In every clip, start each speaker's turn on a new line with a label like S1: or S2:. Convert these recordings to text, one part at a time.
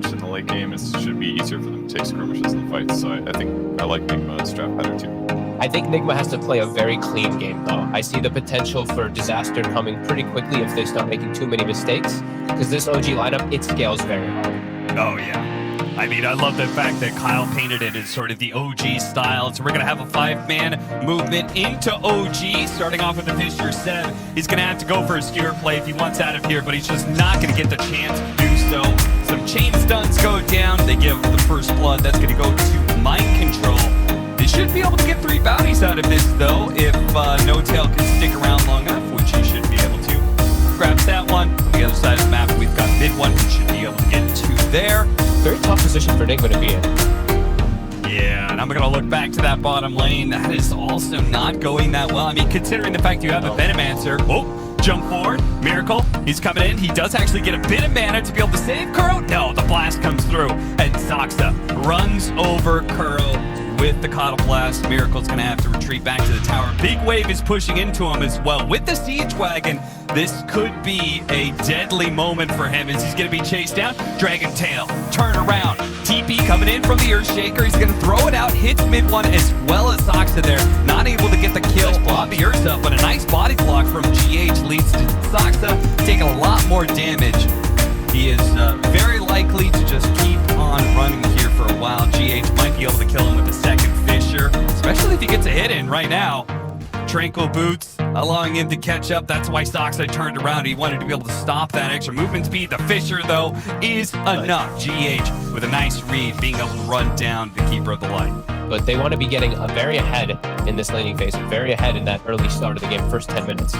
S1: catch in the late game, it should be easier for them to take skirmishes and fights. So I think I like NIGMA's draft pattern too.
S2: I think NIGMA has to play a very clean game, though. I see the potential for disaster coming pretty quickly if they start making too many mistakes, because this OG lineup, it scales very hard.
S3: Oh, yeah. I mean, I love the fact that Kyle painted it as sort of the OG style. So we're going to have a 5-man movement into OG, starting off with the Fisher Seb. He's going to have to go for a skewer play if he wants out of here, but he's just not going to get the chance to do so. Some chain stuns go down. They give the first blood. That's going to go to Mind Control. They should be able to get 3 bounties out of this, though, if No Tail can stick around long enough, which he should be able to. Grabs that one. On the other side of the map, we've got mid one, who should be able to get 2 there.
S2: Very tough position for NIGMA to be in.
S3: Yeah, and I'm going to look back to that bottom lane. That is also not going that well. I mean, considering the fact you have a Venomancer. Oh, jump forward. Miracle. He's coming in. He does actually get a bit of mana to be able to save Kuro. No, the blast comes through. And Zoxa runs over Kuro with the Coddle Blast. Miracle's going to have to retreat back to the tower. Big Wave is pushing into him as well. With the Siege Wagon, this could be a deadly moment for him as he's going to be chased down. Dragon Tail, turn around. TP coming in from the Earthshaker. He's going to throw it out, hits mid one as well as Zoxa there. Not able to get the kill on the Ursa, but a nice body block from GH leads to Zoxa taking a lot more damage. He is very likely to just keep on running here for a while. GH might be able to kill him with the second Fisher, especially if he gets a hit in right now. Tranquil Boots allowing him to catch up. That's why Zoxa turned around. He wanted to be able to stop that extra movement speed. The Fisher, though, is enough. GH with a nice read, being able to run down the Keeper of the Light.
S2: But they want to be getting very ahead in this laning phase, very ahead in that early start of the game, first 10 minutes.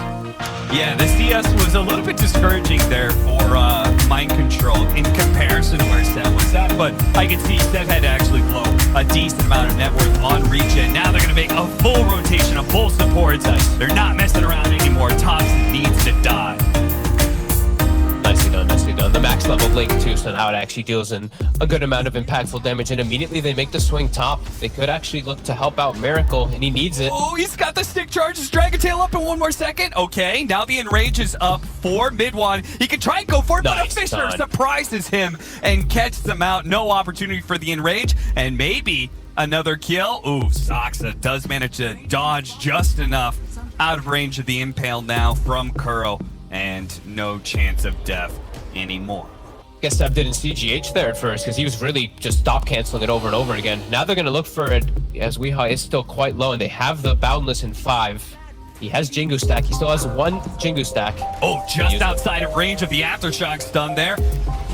S3: Yeah, the CS was a little bit discouraging there for Mind Control in comparison to where Seb was at, but I can see Seb had to actually blow a decent amount of net worth on regen. Now they're going to make a full rotation of full supports. They're not messing around anymore. Thompson needs to die.
S2: Nicely done, nicely done. The max level Link too, so now it actually deals in a good amount of impactful damage, and immediately they make the swing top. They could actually look to help out Miracle, and he needs it.
S3: Oh, he's got the stick charges. Dragon Tail up in 1 more second. Okay, now the Enrage is up for mid one. He can try and go for it,
S2: Nice
S3: but a Fisher
S2: done.
S3: surprises him and catches him out. No opportunity for the Enrage, and maybe another kill. Ooh, Zoxa does manage to dodge just enough out of range of the Impale now from Kuro, and no chance of death anymore.
S2: Guess Seb didn't see GH there at first because he was really just stop canceling it over and over again. Now they're going to look for it as Weehaw is still quite low, and they have the Boundless in 5. He has Jingu stack. He still has 1 Jingu stack.
S3: Oh, just outside of range of the Aftershock stun there.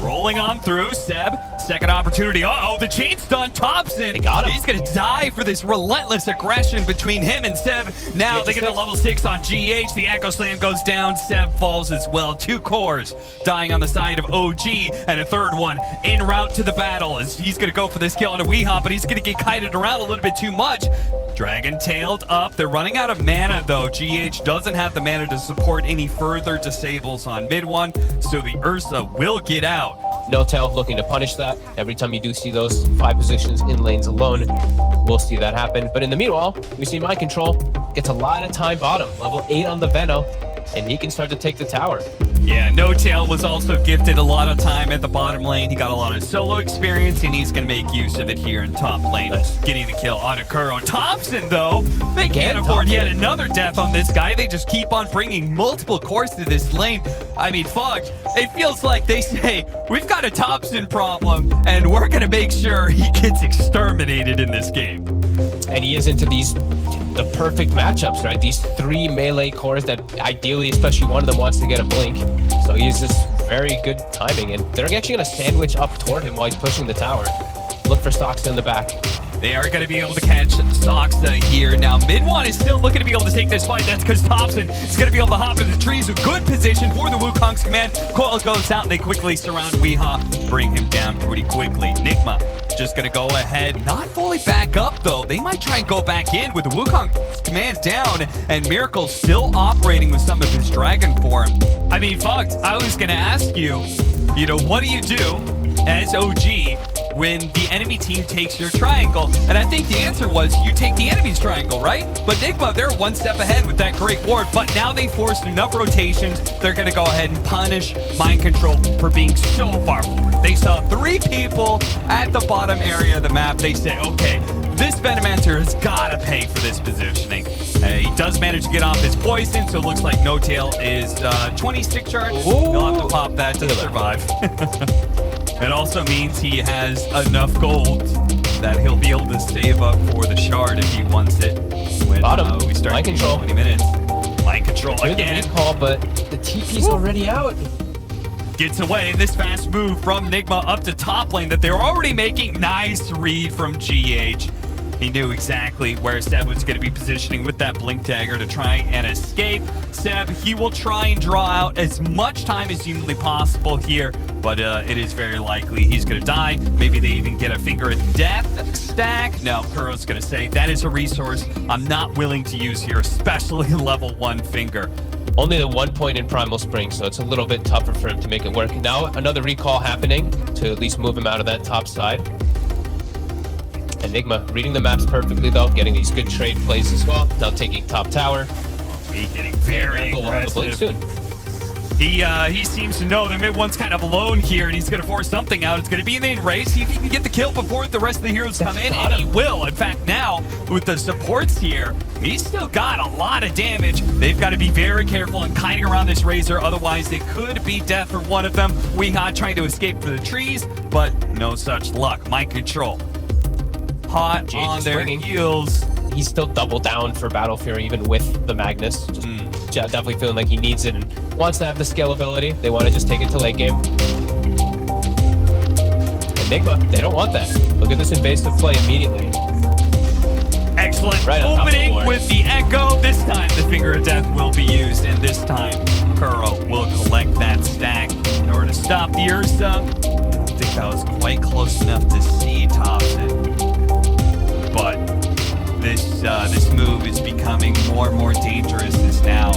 S3: Rolling on through, Seb, second opportunity. Uh-oh, the chain stun, Thompson.
S2: They got him.
S3: He's gonna die for this relentless aggression between him and Seb. Now they get a level 6 on GH. The Echo Slam goes down. Seb falls as well. 2 cores dying on the side of OG, and a third one en route to the battle as he's gonna go for this kill on a Weehaw, but he's gonna get kited around a little bit too much. Dragon tailed up. They're running out of mana, though. GH doesn't have the mana to support any further disables on mid one, so the Ursa will get out.
S2: No Tail looking to punish that. Every time you do see those 5 positions in lanes alone, we'll see that happen. But in the meanwhile, we see Mind Control gets a lot of time bottom, level 8 on the Veno, and he can start to take the tower.
S3: Yeah, No Tail was also gifted a lot of time at the bottom lane. He got a lot of solo experience, and he's going to make use of it here in top lane, getting the kill on Kuro. Thompson, though, they can't afford yet another death on this guy. They just keep on bringing multiple cores to this lane. I mean, fuck, it feels like they say, we've got a Thompson problem, and we're going to make sure he gets exterminated in this game.
S2: And he is into the perfect matchups, right? These 3 melee cores that ideally, especially one of them wants to get a blink. So he's just very good timing, and they're actually going to sandwich up toward him while he's pushing the tower. Look for Zoxa in the back.
S3: They are going to be able to catch Zoxa here. Now, mid one is still looking to be able to take this fight. That's because Thompson is going to be able to hop in the trees. A good position for the Wukong's command. Coil goes out, and they quickly surround Weehaw, bring him down pretty quickly. NIGMA just going to go ahead, not fully back up, though. They might try and go back in with the Wukong's command down, and Miracle still operating with some of his dragon form. I mean, fucked. I was going to ask you, what do you do as OG when the enemy team takes your triangle? And I think the answer was you take the enemy's triangle, right? But NIGMA, they're one step ahead with that great ward, but now they forced enough rotations, they're going to go ahead and punish Mind Control for being so far forward. They saw 3 people at the bottom area of the map. They said, okay, this Venomancer has got to pay for this positioning. He does manage to get off his poison, so it looks like No Tail is 26 charges. He'll have to pop that to survive. It also means he has enough gold that he'll be able to save up for the shard if he wants it. When we start
S2: Mind Control.
S3: 20 minutes. Mind Control again.
S2: The recall, but the TP's already out.
S3: Gets away. This fast move from NIGMA up to top lane that they're already making. Nice read from GH. He knew exactly where Seb was going to be positioning with that Blink Dagger to try and escape. Seb, he will try and draw out as much time as humanly possible here, but it is very likely he's going to die. Maybe they even get a Finger of Death stack. No, Kuro's going to say, that is a resource I'm not willing to use here, especially level 1 Finger.
S2: Only the 1 point in Primal Spring, so it's a little bit tougher for him to make it work. Now another recall happening to at least move him out of that top side. NIGMA reading the maps perfectly though, getting these good trade plays as well. Now taking top tower.
S3: He getting very aggressive.
S2: Soon.
S3: He seems to know the mid one's kind of alone here, and he's going to force something out. It's going to be an in race. See if he can get the kill before the rest of the heroes come in, and he will. In fact, now with the supports here, he's still got a lot of damage. They've got to be very careful and kiting around this Razor, otherwise it could be death for one of them. Weeha trying to escape for the trees, but no such luck. Mind Control. Hot on their heels.
S2: He's still double down for Battle Fury even with the Magnus. Just definitely feeling like he needs it and wants to have the scalability. They want to just take it to late game. NIGMA, they don't want that. Look at this invasive play immediately.
S3: Excellent
S2: Right
S3: opening with the Echo. This time the Finger of Death will be used, and this time Kuro will collect that stack in order to stop the Ursa. I think that was quite close enough to see Thompson. But this move is becoming more and more dangerous as now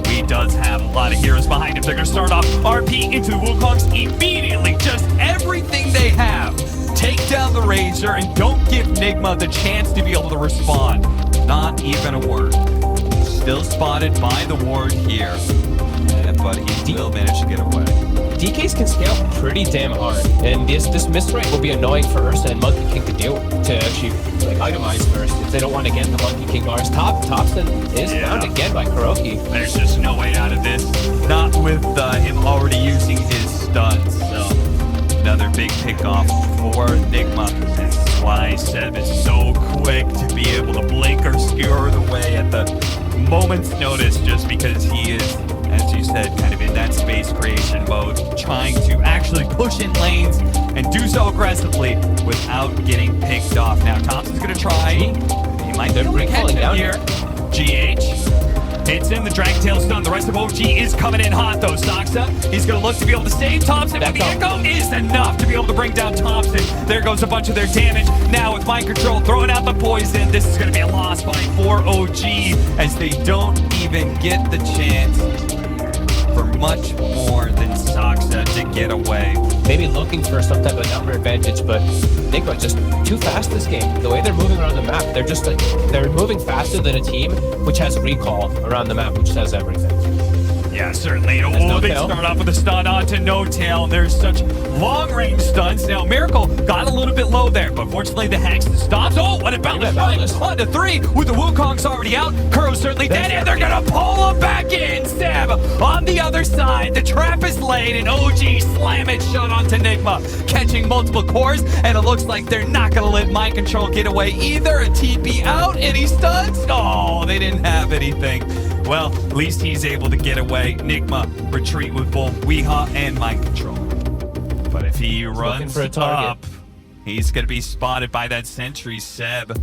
S3: he does have a lot of heroes behind him. They're going to start off RP into the Wukongs immediately. Just everything they have. Take down the Razor and don't give NIGMA the chance to be able to respond. Not even a word. Still spotted by the ward here. But he will manage to get away.
S2: DKs can scale pretty damn hard, and this misrate will be annoying for Ursa and Monkey King to deal with, to actually like itemize first if they don't want to get the Monkey King bars. Thompson is found again by Kuroki.
S3: There's just no way out of this. Not with him already using his stuns. So another big pickoff for NIGMA. This is why Seb is so quick to be able to blink or skewer the way at the moment's notice, just because he is, as you said, kind of in that space creation mode, trying to actually push in lanes and do so aggressively without getting picked off. Now Thompson's going to try. He might be able to catch him here. GH hits in the Dragon Tail stun. The rest of OG is coming in hot though. Soxa, he's going to look to be able to save Thompson, but the Echo is enough to be able to bring down Thompson. There goes a bunch of their damage. Now with Mind Control throwing out the poison, this is going to be a loss by 4 OG as they don't even get the chance for much more than Soxa to get away.
S2: Maybe looking for some type of number advantage, but NIGMA just too fast this game. The way they're moving around the map, they're just like, they're moving faster than a team which has recall around the map, which says everything.
S3: Yeah, certainly. Oh, they start off with a stun onto No Tail. There's such long-range stunts. Now, Miracle got a little bit low there, but fortunately the Hex stops. Oh, what a boundless strike onto 3 with the Wukong's already out. Kuro's certainly dead, and they're going to pull him back in. Seb on the other side. The trap is laid, and OG slam it shut onto NIGMA, catching multiple cores, and it looks like they're not going to let Mind Control get away either. A TP out, and he stuns. Oh, they didn't have anything. Well, at least he's able to get away. NIGMA retreat with both Weeha and Mind Control. But if he runs
S2: for a target,
S3: up, he's going to be spotted by that sentry, Seb.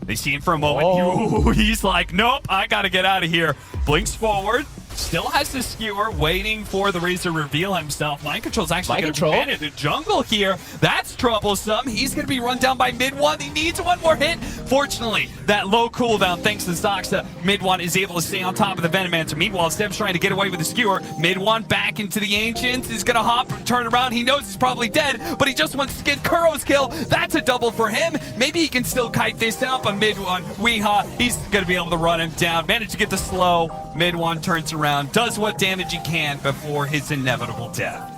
S3: They see him for a moment. He's like, nope, I got to get out of here. Blinks forward, Still has the skewer, waiting for the Razor to reveal himself. Mind Control's actually going to be banned in the jungle here. That's troublesome. He's going to be run down by mid one. He needs one more hit. Fortunately, that low cooldown, thanks to Zoxa, mid one is able to stay on top of the Venomancer. Meanwhile, Seb's trying to get away with the skewer. Mid one back into the Ancients. He's going to hop and turn around. He knows he's probably dead, but he just wants to get Kuro's kill. That's a double for him. Maybe he can still kite this out, but mid one, Weeha, he's going to be able to run him down. Manage to get the slow. Mid one turns around, does what damage he can before his inevitable death.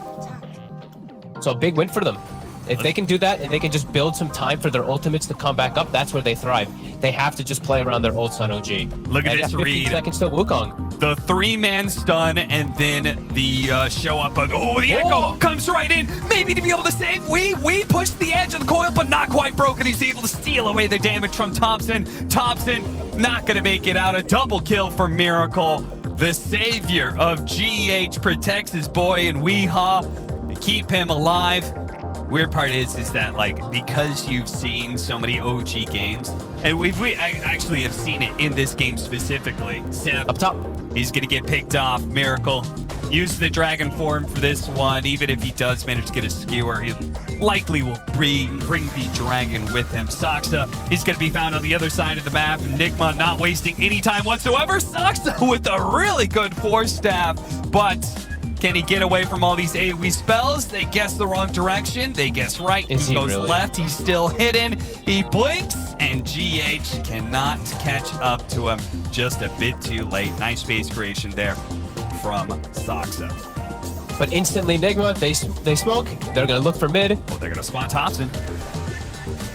S2: So a big win for them. If they can do that and they can just build some time for their ultimates to come back up, that's where they thrive. They have to just play around their ults on OG.
S3: Look at this
S2: 15
S3: read.
S2: seconds to Wukong.
S3: The 3-man stun and then the show up of, the echo comes right in. Maybe to be able to save. We pushed the edge of the coil, but not quite broken. He's able to steal away the damage from Thompson. Thompson not going to make it out. A double kill for Miracle. The savior of GH protects his boy and Weeha to keep him alive. Weird part is that, like, because you've seen so many OG games, and we actually have seen it in this game specifically. Seb,
S2: Up top.
S3: he's going to get picked off. Miracle use the dragon form for this one. Even if he does manage to get a skewer, he likely will bring the dragon with him. Zoxa, he's going to be found on the other side of the map. NIGMA not wasting any time whatsoever. Zoxa with a really good force staff, but can he get away from all these AoE spells? They guess the wrong direction. They guess right. He goes left. He's still hidden. He blinks, and GH cannot catch up to him. Just a bit too late. Nice space creation there from Zoxa.
S2: But instantly, NIGMA, they smoke. They're going to look for mid.
S3: Oh, they're going to spawn Thompson.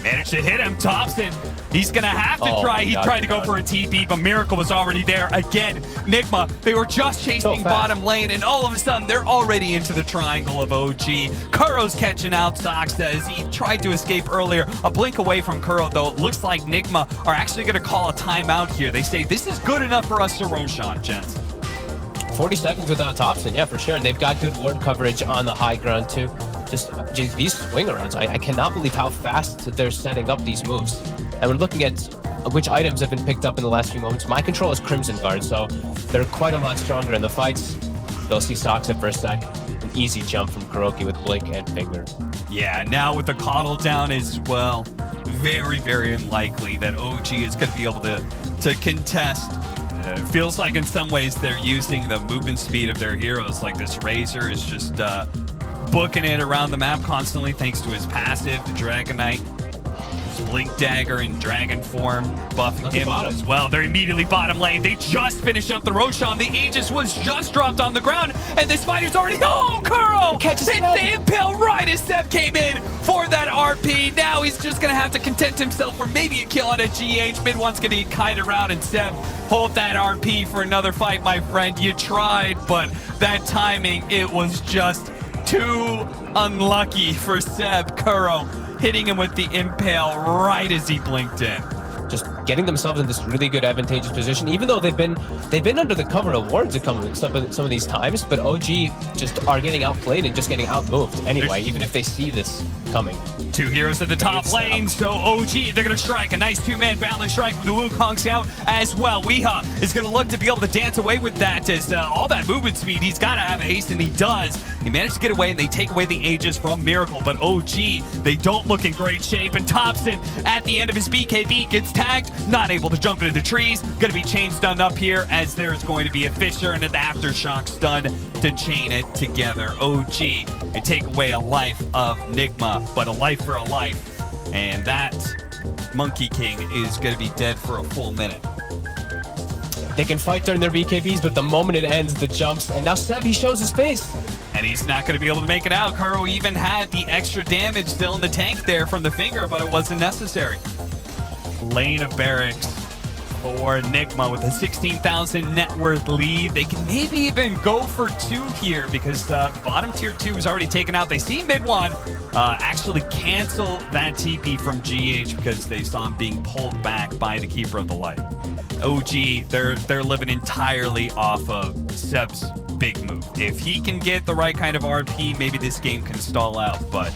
S3: Managed to hit him. Thompson, he's going to have to try. He tried to go for a TP, but Miracle was already there. Again, NIGMA, they were just chasing bottom lane, and all of a sudden, they're already into the triangle of OG. Kuro's catching out Zoxa as he tried to escape earlier. A blink away from Kuro, though. It looks like NIGMA are actually going to call a timeout here. They say, this is good enough for us to Roshan, gents.
S2: 40 seconds without Thompson, yeah, for sure. And they've got good ward coverage on the high ground, too. Just these swing arounds, I cannot believe how fast they're setting up these moves. And we're looking at which items have been picked up in the last few moments. My control is Crimson Guard, so they're quite a lot stronger in the fights. They'll see Zoxa for a sec. An easy jump from Kuroki with Blink and Finger.
S3: Yeah, now with the coddle down as well, very, very unlikely that OG is going to be able to contest. It feels like in some ways they're using the movement speed of their heroes. Like this Razor is just booking it around the map constantly thanks to his passive, the Dragon Knight. His Blink Dagger in dragon form, buffing him as well. They're immediately bottom lane. They just finished up the Roshan. The Aegis was just dropped on the ground, and the Spider's already... Oh, Kuro!
S2: Catches
S3: the impale right as Seb came in for that RP. Now he's just going to have to content himself for maybe a kill on a GH. Mid one's going to get kite around, and Seb, hold that RP for another fight, my friend. You tried, but that timing, it was just too unlucky for Seb. Kuro hitting him with the impale right as he blinked in.
S2: Just getting themselves in this really good advantageous position, even though they've been under the cover of wards some of these times, but OG just are getting outplayed and just getting outmoved anyway, even if they see this coming.
S3: Two heroes at the top lane, so OG, they're going to strike. A nice two-man balance strike with the Wukong scout as well. Weeha is going to look to be able to dance away with that as all that movement speed. He's got to have haste, and he does. He managed to get away, and they take away the Aegis from Miracle, but OG, they don't look in great shape, and Thompson, at the end of his BKB, gets tagged, not able to jump into the trees. Going to be chain stunned up here as there's going to be a Fissure and an Aftershock stun to chain it together. OG, and take away a life of NIGMA, but a life for a life. And that Monkey King is going to be dead for a full minute.
S2: They can fight during their BKBs, but the moment it ends, the jumps, and now Seb, he shows his face.
S3: And he's not going to be able to make it out. Kuro even had the extra damage still in the tank there from the finger, but it wasn't necessary. Lane of Barracks for NIGMA with a 16,000 net worth lead. They can maybe even go for 2 here because bottom tier 2 is already taken out. They see mid 1 actually cancel that TP from GH because they saw him being pulled back by the Keeper of the Light. OG, they're living entirely off of Seb's big move. If he can get the right kind of RP, maybe this game can stall out, but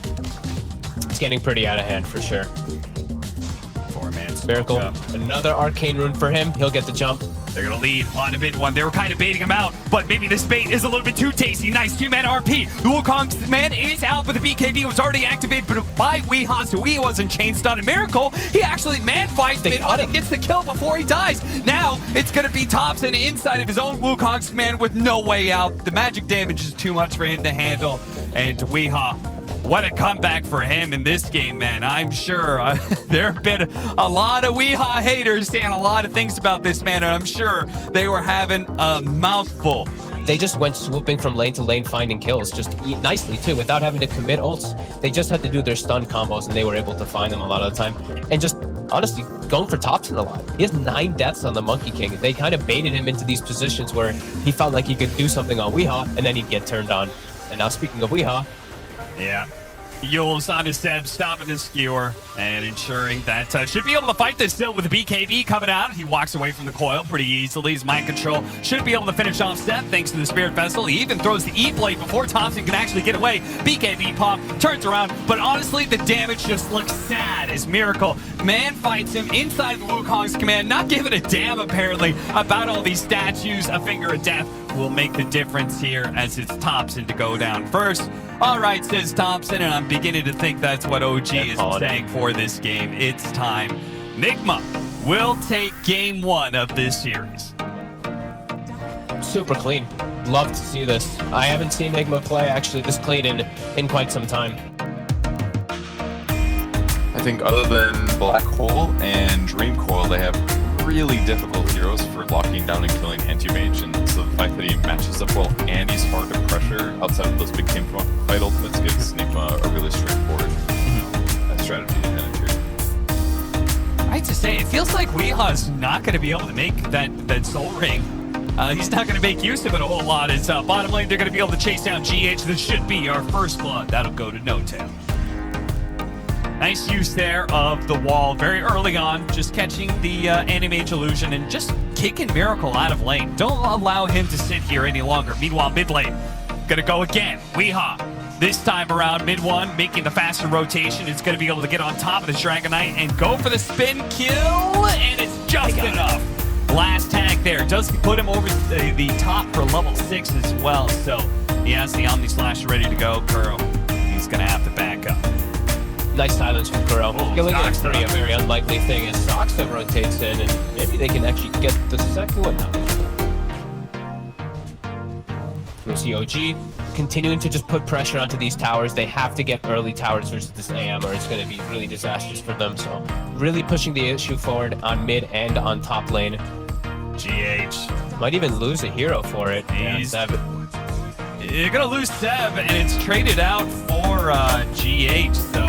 S2: it's getting pretty out of hand for sure.
S3: 4-man space.
S2: Miracle.
S3: Yeah.
S2: Another arcane rune for him. He'll get the jump.
S3: They're going to lead on a mid one. They were kind of baiting him out, but maybe this bait is a little bit too tasty. Nice 2-man RP. The Wukong's man is out, but the BKB was already activated by Weeha, so he wasn't chain stunned. And Miracle, he actually man fights mid one and gets the kill before he dies. Now it's going to be Thompson inside of his own Wukong's man with no way out. The magic damage is too much for him to handle. And Weeha, what a comeback for him in this game, man. I'm sure there have been a lot of Weeha haters saying a lot of things about this man, and I'm sure they were having a mouthful.
S2: They just went swooping from lane to lane, finding kills just nicely too, without having to commit ults. They just had to do their stun combos, and they were able to find them a lot of the time. And just honestly, going for Thompson a lot. He has 9 deaths on the Monkey King. They kind of baited him into these positions where he felt like he could do something on Weeha, and then he'd get turned on. And now speaking of Weeha,
S3: yeah. Yule's on his Seb, stopping his skewer and ensuring that should be able to fight this still with the BKB coming out. He walks away from the coil pretty easily. His mind control should be able to finish off Seb thanks to the Spirit Vessel. He even throws the E-Blade before Thompson can actually get away. BKB pump, turns around, but honestly the damage just looks sad as Miracle man fights him inside the Wukong's command, not giving a damn apparently about all these statues. A finger of death will make the difference here as it's Thompson to go down first. All right, says Thompson, and I'm beginning to think that's what OG is saying for this game. It's time. NIGMA will take game 1 of this series.
S2: super clean. Love to see this. I haven't seen NIGMA play actually this clean in quite some time.
S1: I think other than Black Hole and Dream Coil, they have really difficult heroes for locking down and killing anti-mage, and so the fact that he matches up well and he's hard to pressure outside of those big team fight ultimates gives NIGMA a really straightforward strategy to penetrate.
S3: I hate to say, it feels like Weeha's not going to be able to make that Soul Ring. He's not going to make use of it a whole lot. It's bottom lane, they're going to be able to chase down GH. This should be our first blood. That'll go to No Tail. Nice use there of the wall very early on, just catching the Anti-Mage illusion and just kicking Miracle out of lane. Don't allow him to sit here any longer. Meanwhile, mid lane, gonna go again. Weeha, this time around, mid one, making the faster rotation. It's gonna be able to get on top of the Dragon Knight and go for the spin kill, and it's just enough. Last tag there does put him over the top for level 6 as well, so he has the Omni Slash ready to go. Kuro, he's gonna have to back up.
S2: Nice silence from Kuro. Killing it
S3: Soxa.
S2: 3, a very unlikely thing as Soxa rotates in, and maybe they can actually get the second one now. We see OG continuing to just put pressure onto these towers. They have to get early towers versus this AM, or it's going to be really disastrous for them. So really pushing the issue forward on mid and on top lane.
S3: GH.
S2: Might even lose a hero for it.
S3: He's-
S2: Yeah,
S3: You're gonna lose Seb, and it's traded out for GH, so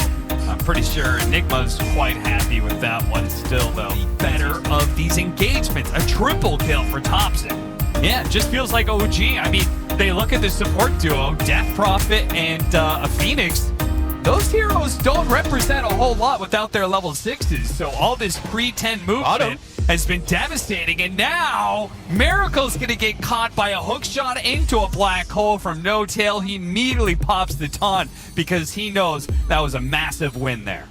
S3: I'm pretty sure Enigma's quite happy with that one still, though. The better of these engagements. A triple kill for Thompson. Yeah, it just feels like OG. I mean, they look at the support duo, Death Prophet and a Phoenix. Those heroes don't represent a whole lot without their level 6s, so all this pre-10 movement has been devastating, and now Miracle's gonna get caught by a hook shot into a black hole from No Tail. He immediately pops the taunt because he knows that was a massive win there.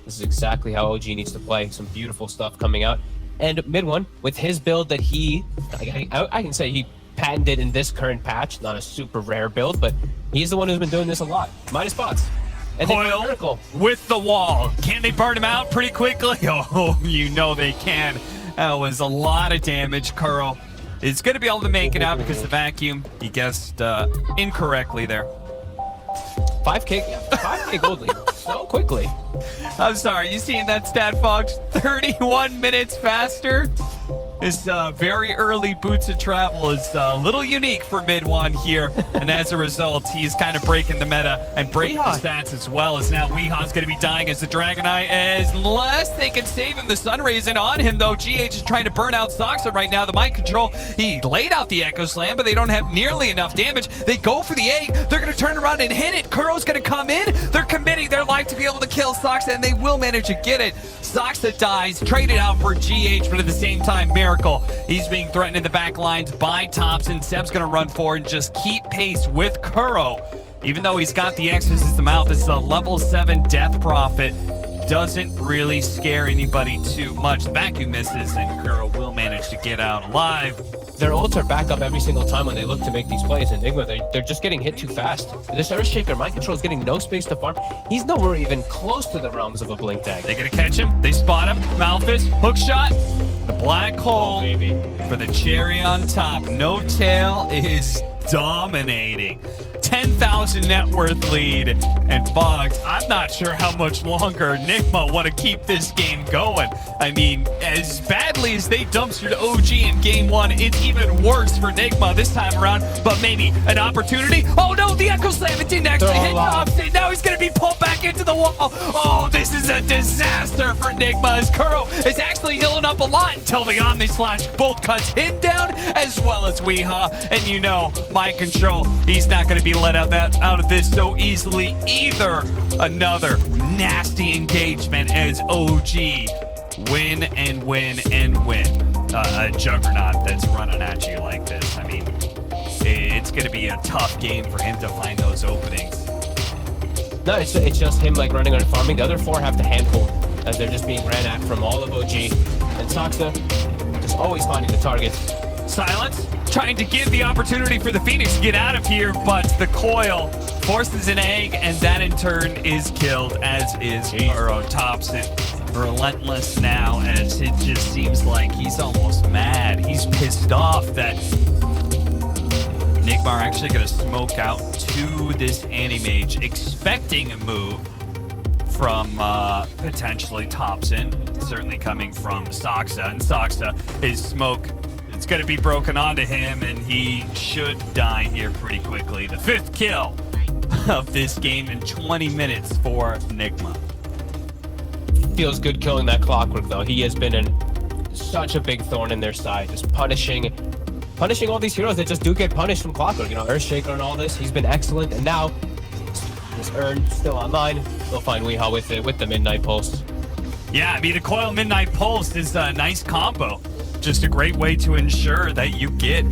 S2: This is exactly how OG needs to play. Some beautiful stuff coming out. And mid one, with his build that I can say he patented in this current patch, not a super rare build, but he's the one who's been doing this a lot. Minus bots. And
S3: Coil
S2: Miracle
S3: with the wall. Can they burn him out pretty quickly? Oh, you know they can. That was a lot of damage. Kuro is going to be able to make it out because the vacuum, he guessed incorrectly there.
S2: 5k gold lead so quickly.
S3: I'm sorry, you seeing that stat, Fox? 31 minutes faster? His very early boots of travel is a little unique for mid one here, and as a result, he's kind of breaking the meta and breaking the stats as well. As now Weeha's going to be dying as the Dragon Knight, unless they can save him. The Sun Rays in on him though. GH is trying to burn out Soxa right now. The mind control, he laid out the Echo Slam, but they don't have nearly enough damage. They go for the egg. They're going to turn around and hit it. Kuro's going to come in. They're committing their life to be able to kill Soxa, and they will manage to get it. Soxa dies, traded out for GH, but at the same time, Miracle, he's being threatened in the back lines by Thompson. Seb's going to run forward and just keep pace with Kuro. Even though he's got the exorcism out, this is a level 7 Death Prophet. doesn't really scare anybody too much. The vacuum misses, and Kuro will manage to get out alive.
S2: Their ults are back up every single time when they look to make these plays. NIGMA, they're just getting hit too fast. This Earthshaker, mind control is getting no space to farm. He's nowhere even close to the realms of a blink tag.
S3: They're gonna catch him. They spot him. Malphus, hook shot. The black hole
S2: Baby.
S3: for the cherry on top. No Tail is dominating. 10,000 net worth lead, and Fox, I'm not sure how much longer NIGMA want to keep this game going. I mean, as badly as they dumpstered OG in game 1, it's even worse for NIGMA this time around, but maybe an opportunity. Oh no, the Echo Slam, it didn't actually hit Thompson. Now he's going to be pulled back into the wall. Oh, this is a disaster for NIGMA, as Kuro is actually healing up a lot until the Omni Slash both cuts him down, as well as Weehaw. And you know, mind control, he's not going to be let out of this so easily either. Another nasty engagement as OG win and win and win. A juggernaut that's running at you like this. I mean, it's going to be a tough game for him to find those openings.
S2: No, it's just him like running and farming. The other 4 have to handhold as they're just being ran at from all of OG. And Saksa just always finding the targets.
S3: Silence, trying to give the opportunity for the Phoenix to get out of here, but the coil forces an egg, and that in turn is killed, as is Kuro. Thompson. Relentless now, as it just seems like he's almost mad. He's pissed off that NIGMA are actually going to smoke out to this Animage, expecting a move from potentially Thompson, certainly coming from Saksa, and Saksa, his smoke, it's going to be broken onto him, and he should die here pretty quickly. The 5th kill of this game in 20 minutes for NIGMA.
S2: Feels good killing that Clockwork, though. He has been such a big thorn in their side, just punishing all these heroes that just do get punished from Clockwork. You know, Earthshaker and all this, he's been excellent, and now this Urn still online. They'll find Weehaw with the Midnight Pulse.
S3: Yeah, I mean, the Coil Midnight Pulse is a nice combo. Just a great way to ensure that you get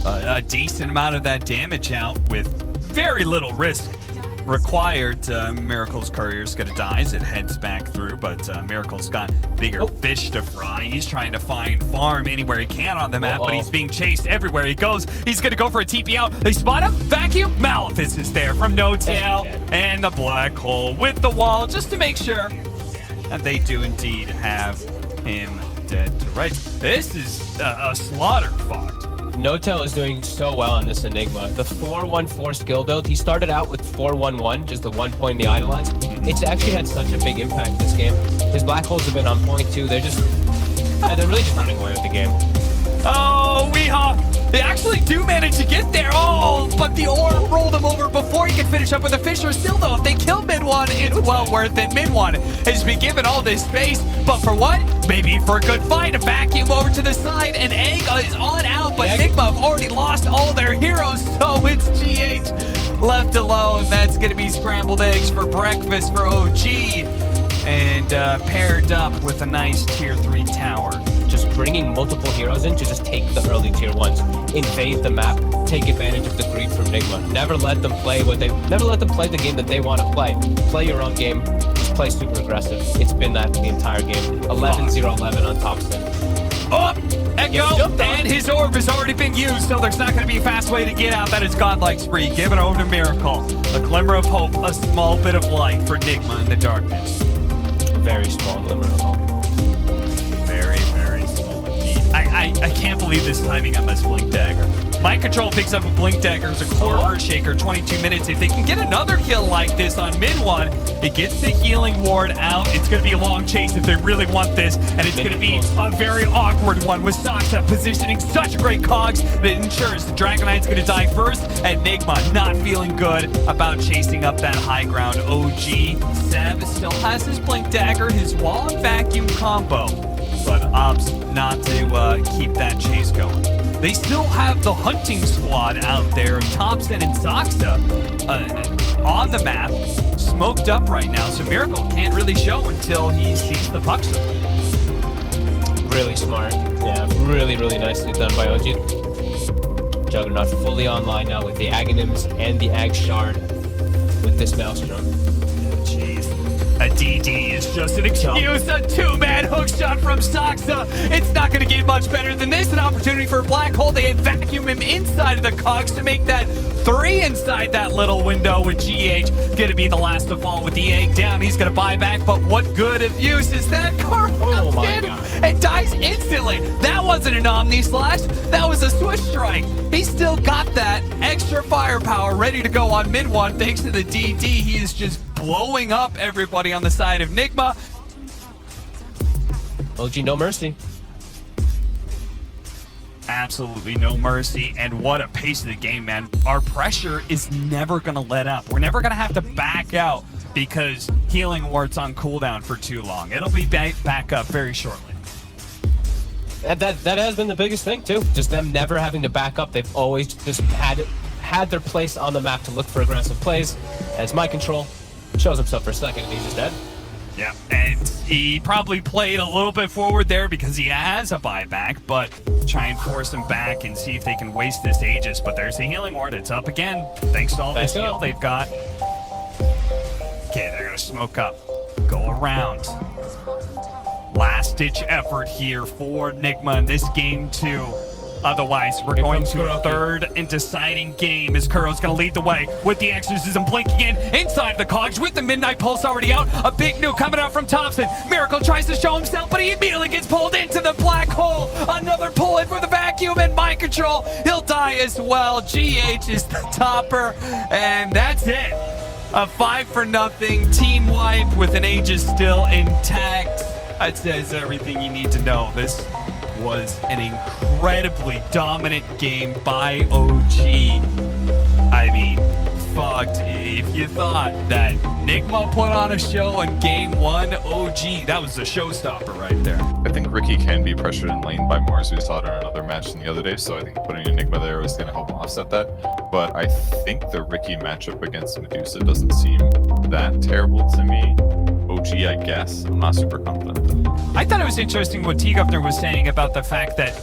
S3: a decent amount of that damage out with very little risk required. Miracle's Courier's gonna die as it heads back through, but Miracle's got bigger fish to fry. He's trying to find farm anywhere he can on the map, but he's being chased everywhere he goes. He's gonna go for a TP out. They spot him. Vacuum. Malphus is there from No Tail, and the black hole with the wall just to make sure that they do indeed have him dead to rights. This is a slaughter, Fox.
S2: No-Tail is doing so well on this Enigma. The 4-1-4 skill build, he started out with 4-1-1, just the 1 point in the idolize. It's actually had such a big impact this game. His black holes have been on point too. They're really just running away with the game.
S3: Oh, Weehaw! They actually do manage to get there. Oh, but the orb rolled him over before he could finish up with a Fisher. Still, though, if they kill mid one, it's well worth it. Mid one has been given all this space, but for what? Maybe for a good fight. A vacuum over to the side, and Egg is on out, but NIGMA have already lost all their heroes, so it's GH left alone. That's going to be scrambled eggs for breakfast for OG, and paired up with a nice tier 3 tower.
S2: Just bringing multiple heroes in to just take the early tier 1s, invade the map, take advantage of the greed from NIGMA. Never let them play the game that they want to play. Play your own game, just play super aggressive. It's been that the entire game. 11-0-11 on Thompson.
S3: Oh, Echo, and his orb has already been used, so there's not going to be a fast way to get out. That is Godlike Spree. Give it over to Miracle. A glimmer of hope, a small bit of light for NIGMA in the darkness.
S2: A very small glimmer of hope.
S3: Very, very small indeed. I can't believe this timing on this Blink Dagger. Mind Control picks up a Blink Dagger as a core Earthshaker, 22 minutes. If they can get another kill like this on mid one, it gets the healing ward out. It's going to be a long chase if they really want this, and it's going to be a very awkward one with Saksa positioning such great cogs that ensures the Dragon Knight's going to die first, and NIGMA not feeling good about chasing up that high ground. OG Seb still has his Blink Dagger, his wall and vacuum combo, but opts not to keep that chase going. They still have the hunting squad out there of Thompson and Saksa on the map, smoked up right now, so Miracle can't really show until he sees the puck.
S2: Really smart. Yeah, really, really nicely done by OG. Juggernaut fully online now with the Aghanims and the Ag Shard with this Maelstrom.
S3: Jeez. A that DD is just an excuse. A two-man hook shot from Soxa. It's not going to get much better than this. An opportunity for Black Hole. They vacuum him inside of the cogs to make that 3 inside that little window, with GH going to be the last to fall with the egg down. He's going to buy back, but what good of use is that? Carl
S2: Oh my
S3: in
S2: God.
S3: and dies instantly. That wasn't an Omni Slash. That was a Swish Strike. He still got that extra firepower ready to go on mid one thanks to the DD. He is just blowing up everybody on the side of NIGMA.
S2: OG, no mercy.
S3: Absolutely no mercy, and what a pace of the game, man. Our pressure is never going to let up. We're never going to have to back out because Healing Ward's on cooldown for too long. It'll be back up very shortly.
S2: And that has been the biggest thing too. Just them never having to back up. They've always just had their place on the map to look for aggressive plays. As my control shows himself for a second and he's just dead.
S3: Yeah, and he probably played a little bit forward there because he has a buyback, but try and force him back and see if they can waste this Aegis. But there's the Healing Ward. It's up again, thanks to all this heal they've got. Okay, they're going to smoke up. Go around. Last-ditch effort here for NIGMA in this game, too. Otherwise, we're going to a third and deciding game as Kuro's going to lead the way with the Exorcism blinking in inside the cogs with the Midnight Pulse already out. A big nuke coming out from Thompson. Miracle tries to show himself, but he immediately gets pulled into the black hole. Another pull in for the vacuum and mind control. He'll die as well. GH is the topper, and that's it. A 5-for-0 team wipe with an Aegis still intact. That says everything you need to know. This was an incredibly dominant game by OG. I mean, fucked. If you thought that NIGMA put on a show in game 1, OG, that was a showstopper right there.
S1: I think Ricky can be pressured in lane by more, as we saw it in another match the other day, so I think putting Enigma there was going to help offset that. But I think the Ricky matchup against Medusa doesn't seem that terrible to me. OG, I guess. I'm not super confident though.
S3: I thought it was interesting what T-Governor was saying about the fact that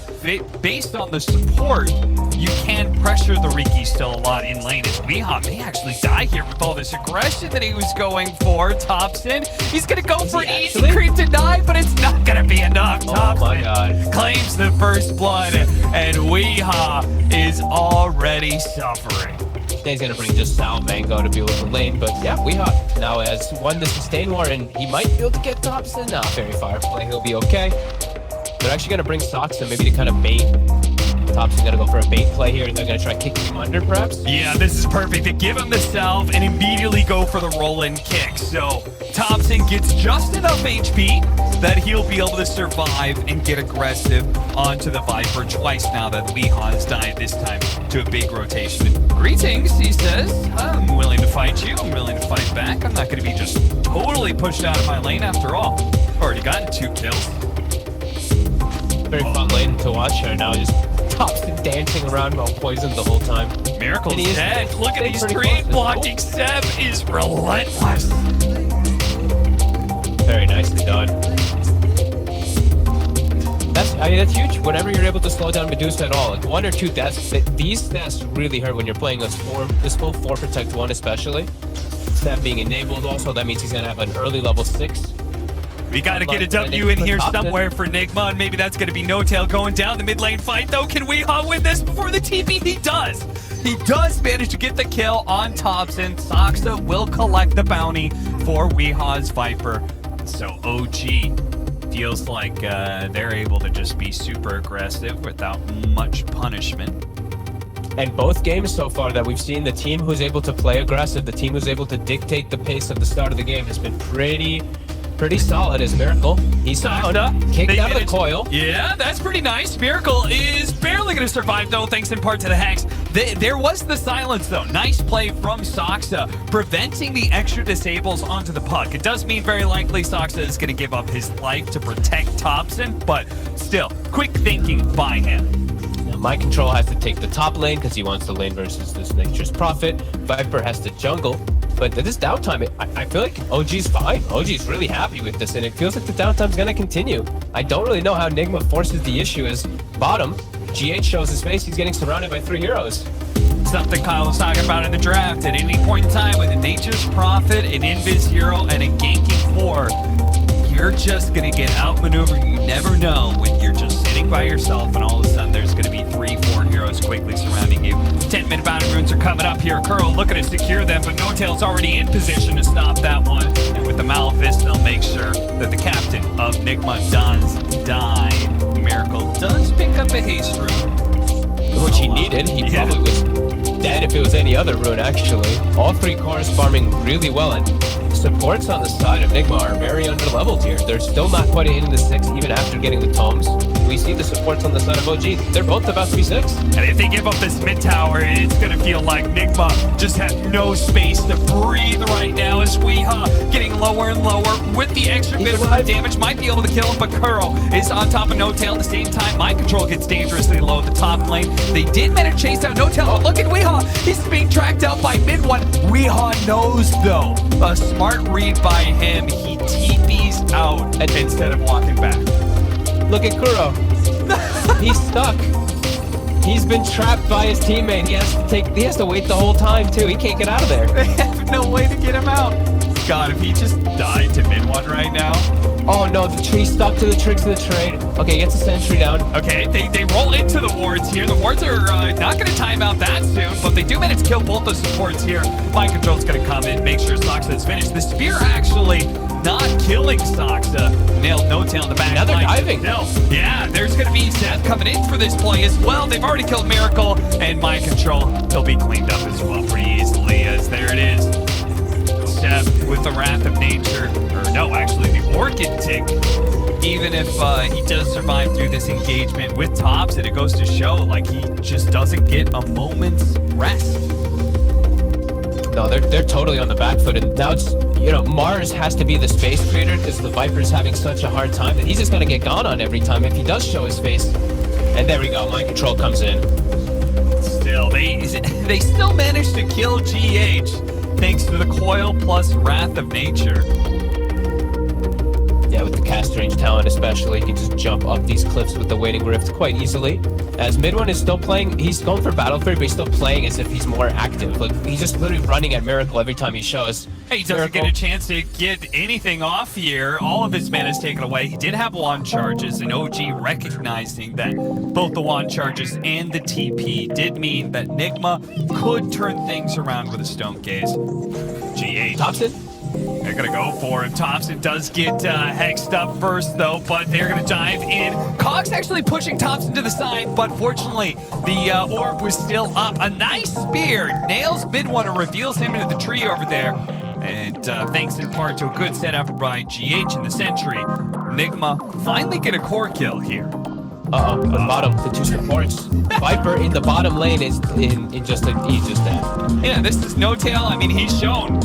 S3: based on the support, you can pressure the Riki still a lot in lane. As Weehaw may actually die here with all this aggression that he was going for. Thompson, he's going to go for easy creep to die, but it's not going to be enough. Thompson
S2: my God.
S3: claims the first blood, and Weehaw is already suffering.
S2: He's gonna bring just Sal Mango to be with the lane, but yeah, Weehaw now has won the sustain war, and he might be able to get Thompson. Nah, Fairy Fire play, he'll be okay. They're actually gonna bring Soxa maybe to kind of bait. Thompson's gonna go for a bait play here, and they're gonna try kicking him under, perhaps.
S3: Yeah, this is perfect. They give him the salve and immediately go for the roll-in kick. So Thompson gets just enough HP that he'll be able to survive and get aggressive onto the Viper twice now that Weehaw has died, this time to a big rotation. Greetings, he says. I'm willing to fight you. I'm willing to fight back. I'm not going to be just totally pushed out of my lane after all. Already gotten 2 kills.
S2: Very fun lane to watch right now. Just Thompson dancing around while poisoned the whole time.
S3: Miracle's
S2: And he is
S3: dead. Look at
S2: staying
S3: these
S2: pretty
S3: trade
S2: close.
S3: blocking. Seb is relentless.
S2: Very nicely done. That's huge. Whenever you're able to slow down Medusa at all, like 1 or 2 deaths, these deaths really hurt when you're playing this full 4 protect 1 especially. That being enabled also, that means he's gonna have an early level 6.
S3: We got to get a W in here somewhere for NIGMA, and maybe that's going to be No Tail going down the mid lane fight, though. Can Weehaw win this before the TP? He does. He does manage to get the kill on Thompson. Soxa will collect the bounty for Weehaw's Viper. So OG feels like they're able to just be super aggressive without much punishment.
S2: And both games so far that we've seen, the team who's able to play aggressive, the team who's able to dictate the pace of the start of the game has been pretty solid as Miracle. He's kicked out of the coil.
S3: Yeah, that's pretty nice. Miracle is barely going to survive, though, thanks in part to the Hex. There was the silence, though. Nice play from Soxa, preventing the extra disables onto the puck. It does mean very likely Soxa is going to give up his life to protect Thompson, but still, quick thinking by him.
S2: Now, My Control has to take the top lane because he wants the lane versus this Nature's Prophet. Viper has to jungle. But this downtime, I feel like OG's fine. OG's really happy with this, and it feels like the downtime's gonna continue. I don't really know how NIGMA forces the issue as bottom. GH shows his face, he's getting surrounded by 3 heroes.
S3: Something Kyle was talking about in the draft. At any point in time with a Nature's Prophet, an Invis Hero, and a ganking 4, you're just going to get outmaneuvered. You never know when you're just sitting by yourself and all of a sudden there's going to be 3-4 heroes quickly surrounding you. 10-minute bounty runes are coming up here. Curl looking to secure them, but No-Tail's already in position to stop that one. And with the Malefice, they'll make sure that the captain of NIGMA does die. Miracle does pick up a haste rune.
S2: Which he needed. He probably was dead if it was any other rune, actually. All 3 cores farming really well, and supports on the side of NIGMA are very underleveled here. They're still not quite in the 6 even after getting the tomes. We see the supports on the side of OG. They're both about to be 6.
S3: And if they give up this mid tower, it's going to feel like NIGMA just has no space to breathe right now as Weehaw getting lower and lower with the extra bit of damage. Might be able to kill him, but Curl is on top of No-Tail at the same time. Mind control gets dangerously low at the top lane. They did manage to chase out No-Tail. Oh, look at Weehaw. He's being tracked out by mid one. Weehaw knows, though. A smart read by him. He TPs out instead of walking back.
S2: Look at Kuro. He's stuck. He's been trapped by his teammate. He has to wait the whole time too. He can't get out of there.
S3: They have no way to get him out. God, if he just died to mid one right now.
S2: Oh no, the tree stuck to the tricks of the trade. Okay, gets a sentry down.
S3: Okay, they roll into the wards here. The wards are not going to time out that soon, but they do manage to kill both the supports here. Mind control's going to come in, make sure Soxa is finished. The spear actually not killing Soxa. Nailed No-Tail in the back.
S2: Now they're diving.
S3: Yeah, there's going to be Seth coming in for this play as well. They've already killed Miracle, and Mind Control, they'll be cleaned up as well pretty easily, as there it is. Seth with the Wrath of Nature, or no, actually the Orchid Tick. Even if he does survive through this engagement with Tops, it goes to show like he just doesn't get a moment's rest.
S2: No, they're totally on the back foot, and now it's, you know, Mars has to be the space creator because the Viper's having such a hard time that he's just gonna get gone on every time if he does show his face. And there we go, Mind Control comes in.
S3: Still, they still manage to kill GH thanks to the Coil plus Wrath of Nature.
S2: Yeah, with the cast range talent especially, he can just jump up these cliffs with the Waiting Rift quite easily. As mid one is still playing, he's going for Battle Fury, but he's still playing as if he's more active. Like, he's just literally running at Miracle every time he shows.
S3: Hey, he doesn't get a chance to get anything off here. All of his mana is taken away. He did have wand charges, and OG recognizing that both the wand charges and the TP did mean that NIGMA could turn things around with a Stone Gaze. GH.
S2: Thompson?
S3: They're going to go for him. Thompson does get hexed up first, though, but they're going to dive in. Cogs actually pushing Thompson to the side, but fortunately, the orb was still up. A nice spear. Nails mid one and reveals him into the tree over there. And thanks in part to a good setup by GH in the Sentry, NIGMA finally get a core kill here.
S2: Uh-oh, the bottom, the 2 supports. Viper in the bottom lane is in just like, he's just dead.
S3: Yeah, this is No-Tail. I mean, he's shown.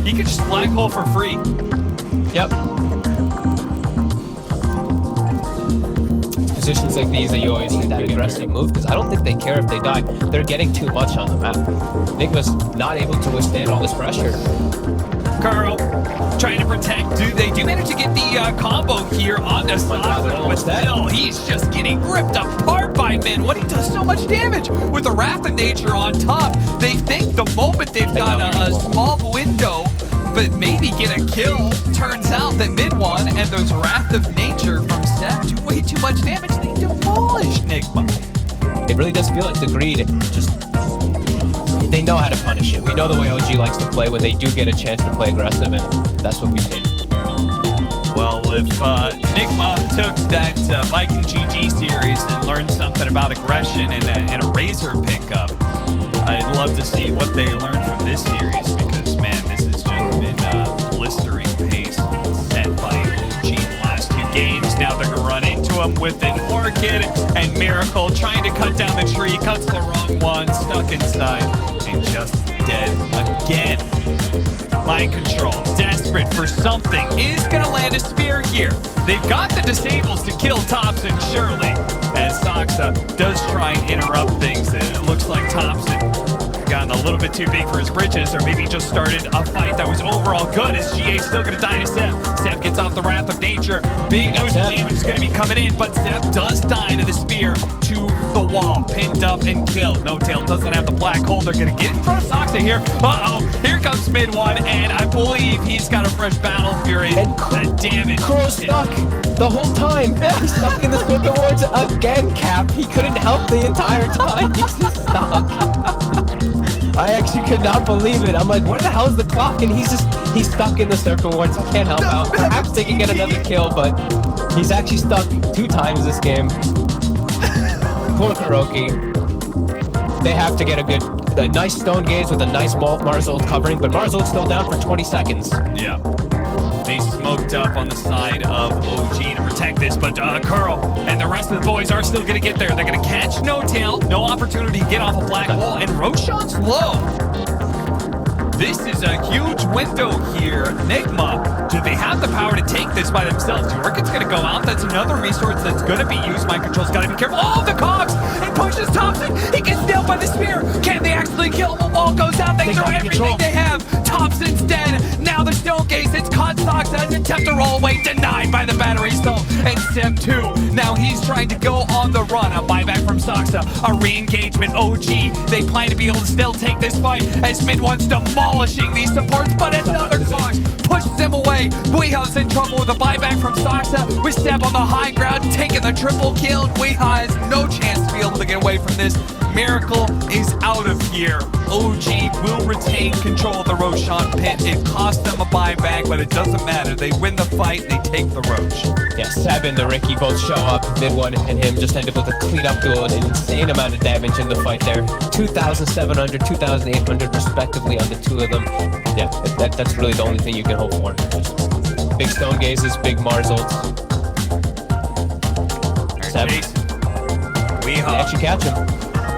S3: He could just black hole for free.
S2: Yep. Positions like these that you always need that aggressive move, because I don't think they care if they die. They're getting too much on the map. NIGMA's not able to withstand all this pressure.
S3: Curl trying to protect. They do manage to get the combo here on the side, but still, he's just getting ripped apart by Min. What, he does so much damage with the Wrath of Nature on top. They think the moment they've got a small window, but maybe get a kill, turns out that mid one and those Wrath of Nature from Seth do way too much damage. They demolish NIGMA.
S2: It really does feel like the greed just... They know how to punish it. We know the way OG likes to play when they do get a chance to play aggressive, and that's what we see.
S3: Well, if NIGMA took that Viking GG series and learned something about aggression and a Razor pickup, I'd love to see what they learned from this series, because, man, this has just been blistering pace set by OG the last 2 games. Now they're going to run into him with an Orchid, and Miracle trying to cut down the tree, cuts the wrong one, stuck inside, and just dead again. Mind Control, desperate for something, is going to land a spear here. They've got the disables to kill Thompson, surely, as Soxa does try and interrupt things. It looks like Thompson gotten a little bit too big for his britches, or maybe just started a fight that was overall good, as GA still going to die to Seth. Seth gets off the Wrath of Nature. Big damage is going to be coming in, but Seth does die to the spear to the wall, pinned up and killed. No Tail doesn't have the black hole. They're going to get in front of Soxa here. Uh-oh, here comes mid one, and I believe he's got a fresh Battle Fury.
S2: And
S3: Damn it.
S2: Crow stuck the whole time. He's stuck in the Swift Awards again, Cap. He couldn't help the entire time. He's just stuck. I actually could not believe it. I'm like, where the hell is the clock? And he's stuck in the circle wards. I can't help out. Perhaps they can get another kill, but he's actually stuck 2 times this game. Poor Kuroki. They have to get a nice stone gaze with a nice Marzold covering, but Marzol's still down for 20 seconds.
S3: Yeah. They smoked up on the side of OG to protect this, but Curl and the rest of the boys are still going to get there. They're going to catch No Tail, no opportunity to get off a black hole, and Roshan's low. This is a huge window here. NIGMA, do they have the power to take this by themselves? Yorkin's going to go out. That's another resource that's going to be used. Mind Control's got to be careful. Oh, the cogs! It pushes Thompson. He gets nailed by the spear. Can they actually kill him? The wall goes out. They throw everything they have. Thompson's dead. Now the stone gaze. It's caught Soxa as an attempt to roll away. Denied by the battery stall. And Sem 2. Now he's trying to go on the run. A buyback from Soxa. A re-engagement. OG. They plan to be able to still take this fight as mid wants demolishing these supports, but another Cox pushes him away. Weeha's in trouble with a buyback from Soxa. We step on the high ground, taking the triple kill. Weeha has no chance to be able to get away from this. Miracle is out of here. OG will retain control of the Roshan pit. It cost them a buyback, but it doesn't matter. They win the fight, they take the Roche.
S2: Yeah, Seb and the Ricky both show up. Mid one and him just ended with a clean up duel, an insane amount of damage in the fight there. 2,700, 2,800 respectively on the 2 of them. Yeah, that's really the only thing you can hope for. Big stone gazes, big Marzolds. Seb, they actually catch him.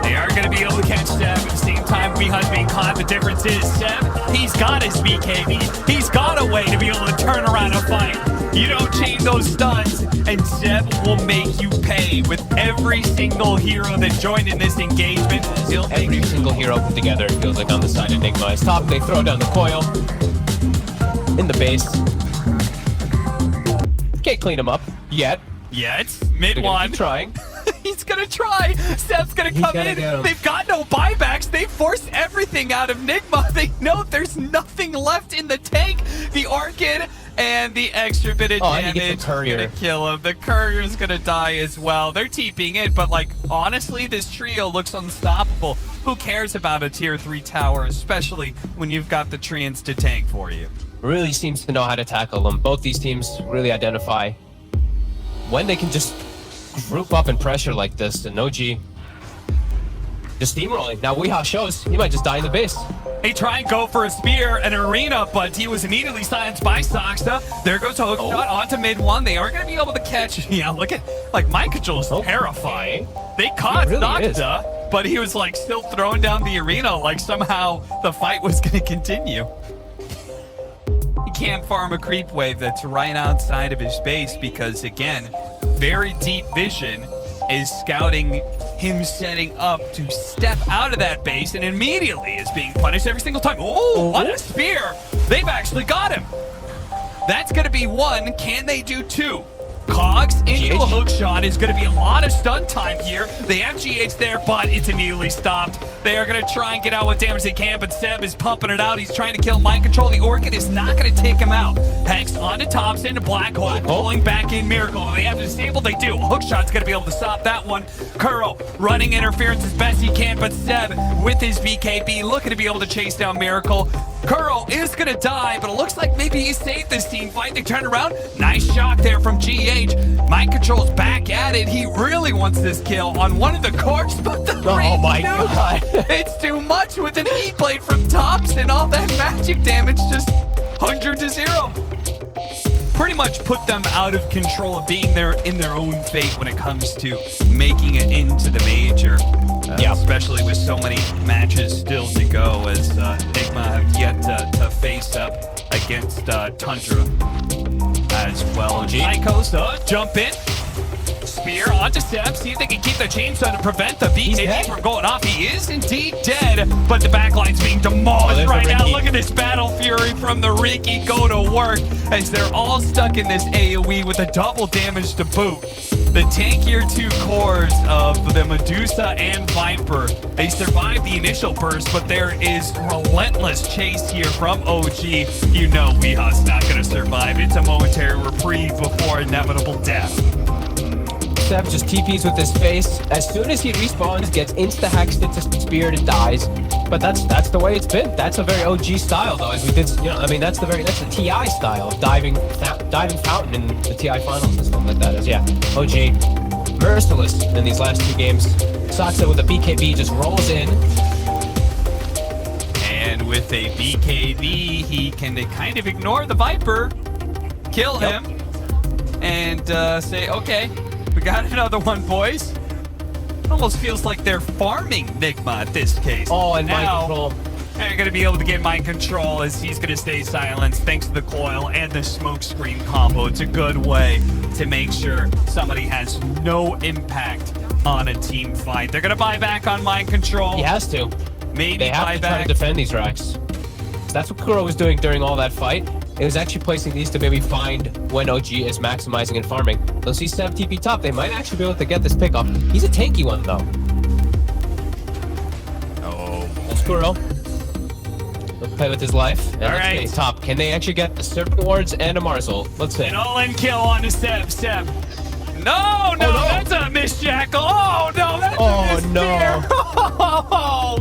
S3: They are going to be able to catch Seb at the same time. Weeha's being caught. The difference is Seb, he's got his BKB. He's got a way to be able to turn around a fight. You don't chain those stuns, and Seb will make you pay with every single hero that joined in this engagement.
S2: Every single hero put together, it feels like, on the side of NIGMA is top. They throw down the coil in the base. Can't clean him up yet.
S3: Mid
S2: They're
S3: one.
S2: keep trying.
S3: He's gonna try. Seb's gonna come in. They've got no buybacks. They force everything out of NIGMA. They know there's nothing left in the tank. The Orchid and the extra bit of damage gonna kill him. The Courier's gonna die as well. They're TPing it, but like honestly, this trio looks unstoppable. Who cares about a tier 3 tower, especially when you've got the Treants to tank for you?
S2: Really seems to know how to tackle them. Both these teams really identify when they can just group up and pressure like this, and OG just steamrolling. Now Weeha shows he might just die in the base.
S3: They try and go for a spear, an arena, but he was immediately silenced by Soxa. There goes a hook shot onto mid one. They are going to be able to catch. Yeah, look at, like, Mind Control is terrifying. They caught
S2: really
S3: Soxa, but he was like still throwing down the arena like somehow the fight was going to continue. He can't farm a creep wave that's right outside of his base because, again, very deep vision is scouting him setting up to step out of that base, and immediately is being punished every single time. Oh, what a spear! They've actually got him. That's going to be 1. Can they do 2? Cogs into a hook shot is going to be a lot of stun time here. They have GH there, but it's immediately stopped. They are going to try and get out what damage they can, but Seb is pumping it out. He's trying to kill Mind Control. The Orchid is not going to take him out. Hex onto Thompson, Black Hole, pulling back in Miracle. They have to disable, they do. Hookshot's going to be able to stop that one. Kuro running interference as best he can, but Seb with his BKB looking to be able to chase down Miracle. Kuro is going to die, but it looks like maybe he saved this team fight. They turn around. Nice shock there from GH. Mind Control's back at it. He really wants this kill on one of the cores, but the
S2: oh my god.
S3: It's too much with an E-blade from Thompson. All that magic damage just 100 to 0. Pretty much put them out of control of being there in their own fate when it comes to making it into the major. Especially with so many matches still to go, as NIGMA have yet to face up against Tundra as well. Psychos jump in. spear onto Seb. See if they can keep the chainsaw to prevent the
S2: He's
S3: BKB
S2: dead.
S3: from going off. He is indeed dead, but the backline's being demolished
S2: there's
S3: right
S2: the
S3: now.
S2: Riki.
S3: Look at this battle fury from the Riki go to work as they're all stuck in this AoE with a double damage to boot. The tankier two cores of the Medusa and Viper, they survived the initial burst, but there is relentless chase here from OG. You know Weeha's not going to survive. It's a momentary reprieve before inevitable death.
S2: Seb just TPs with his face. As soon as he respawns, gets insta-hexed into Spirit and dies. But that's the way it's been. That's a very OG style, though. As we did, that's the TI style of diving fountain in the TI finals and stuff like that. OG merciless in these last two games. Saksa with a BKB just rolls in.
S3: And with a BKB, he can kind of ignore the Viper, kill him, and say, okay, we got another one, boys. It almost feels like they're farming NIGMA at this case.
S2: Oh, and mind
S3: now,
S2: control.
S3: they're going to be able to get mind control as he's going to stay silenced thanks to the coil and the smoke screen combo. It's a good way to make sure somebody has no impact on a team fight. They're going to buy back on mind control.
S2: He has to.
S3: Maybe
S2: They have
S3: buy
S2: to try
S3: back.
S2: to defend these racks. That's what Kuro was doing during all that fight. It was actually placing these to maybe find when OG is maximizing and farming. They'll see Seb TP top. They might actually be able to get this pick up. He's a tanky one, though.
S3: Oh,
S2: Kuro. He'll play with his life. And
S3: All
S2: let's
S3: right.
S2: get top. Can they actually get the Serpent Wards and a Marzel? Let's see.
S3: an all-in kill on to Seb. No,
S2: no.
S3: that's a miss jackal. Oh, no, that's a
S2: Oh,
S3: miss
S2: no.
S3: spear. Oh,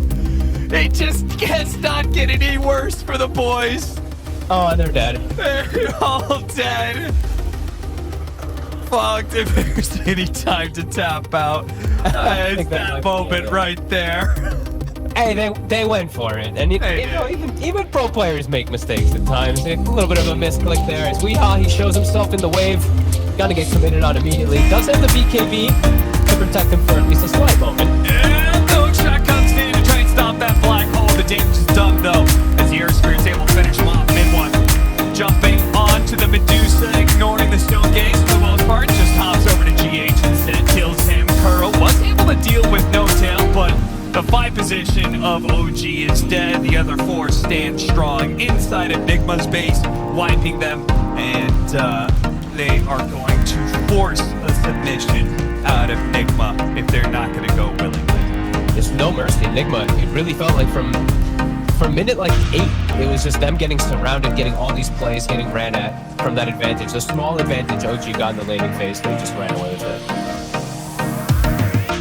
S3: it just gets not get any worse for the boys.
S2: Oh, and they're dead.
S3: They're all dead. Fucked if there's any time to tap out. It's
S2: think that might
S3: that
S2: be
S3: moment
S2: it.
S3: right there.
S2: Hey, they went for it. And
S3: They
S2: even pro players make mistakes at times. A little bit of a misclick there. As Weeha, he shows himself in the wave. Gonna get committed on immediately. Does have the BKB to protect him for at least a slight moment.
S3: And the hook shot comes in to try and stop that black hole. The damage is done though, as the Air Spirit's able to finish him off mid-one. Jumping onto the Medusa, ignoring the stone gaze for the most part, just hops over to GH instead, kills him. Kuro was able to deal with no tail, but the 5 position of OG is dead. The other 4 stand strong inside of NIGMA's base, wiping them, and they are going to force a submission out of NIGMA if they're not going to go willingly.
S2: There's no mercy. NIGMA, it really felt like from minute like 8, it was just them getting surrounded, getting all these plays, getting ran at from that advantage. The small advantage OG got in the laning phase, they just ran away with it.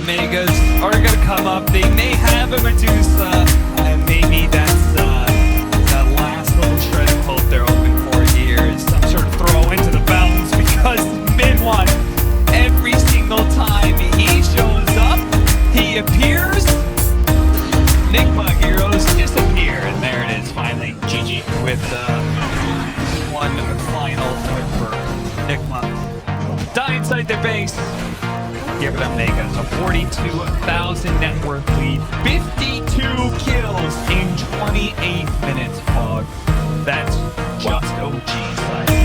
S3: Megas are going to come up. They may have a Medusa, and maybe that's that last little shred of hope they're hoping for here is some sort of throw into the balance, because mid-one, every single time he shows up, he appears, NIGMA heroes disappear, and there it is, finally, GG, with one final win for NIGMA. Die inside their base. Give them Megas a 42,000 net worth lead, 52 kills in 28 minutes, Fog. That's just OG side.